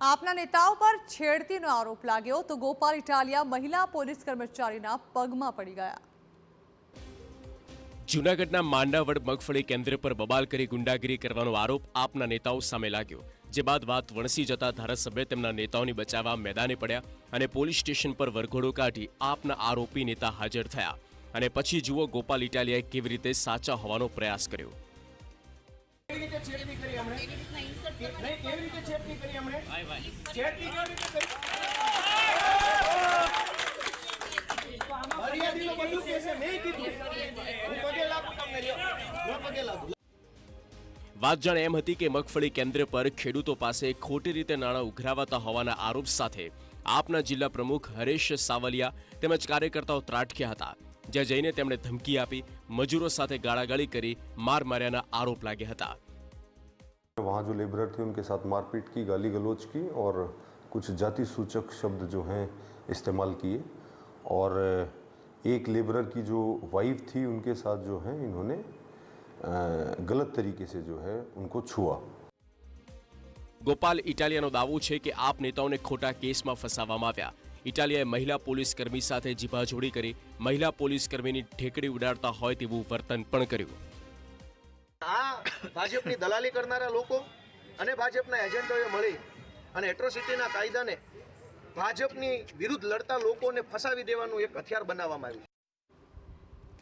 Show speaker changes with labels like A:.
A: આપના નેતાઓ પર છેડતીનો આરોપ લાગ્યો તો ગોપાલ ઇટાલિયા મહિલા પોલીસ કર્મચારીના પગમાં પડી ગયા।
B: જૂનાગઢના માંડાવડ મગફળી કેન્દ્ર પર બબાલ કરી ગુંડાગીરી કરવાનો આરોપ આપના નેતાઓ સામે લાગ્યો, જે બાદ વાત વણસી જતા ધારાસભ્ય તેમના નેતાઓને બચાવવા મેદાને પડ્યા અને પોલીસ સ્ટેશન પર વરઘોડો કાઢી આપના આરોપી નેતા હાજર થયા અને પછી જુઓ ગોપાલ ઇટાલિયાએ કેવી રીતે સાચા હોવાનો પ્રયાસ કર્યો। વાત જાણે એમ હતી કે મગફળી કેન્દ્ર પર ખેડૂતો પાસે ખોટી રીતે નાણાં ઉઘરાવાતા હોવાના આરોપ સાથે આપના જિલ્લા પ્રમુખ હરેશ સાવલિયા તેમજ કાર્યકર્તાઓ ત્રાટક્યા હતા, જ્યાં જઈને તેમણે ધમકી આપી મજૂરો સાથે ગાળાગાળી કરી માર માર્યાના આરોપ લાગ્યા હતા।
C: वहाँ जो लेबरर थे उनके साथ मारपीट की, गाली गलौज की और कुछ जाति सूचक शब्द जो हैं इस्तेमाल किए और एक लेबरर की जो वाइफ थी उनके साथ जो है इन्होंने गलत तरीके से जो है उनको छुआ।
B: ગોપાલ ઇટાલિયાનો દાવો છે કે આપ નેતાઓને ખોટા કેસમાં ફસાવવામાં આવ્યા। ઇટાલિયાએ મહિલા પોલીસ કર્મી સાથે જીભાજોડી કરી મહિલા પોલીસ કર્મીની ઠેકડી ઉડાડતા હોય તેવું વર્તન પણ કર્યું।
D: આ ભાજપની દલાલી કરનારા લોકો અને ભાજપના એજન્ટોએ મળી અને એટ્રોસિટીના કાયદાને ભાજપની વિરુદ્ધ લડતા લોકોને ફસાવી દેવાનું એક હથિયાર બનાવવામાં આવ્યું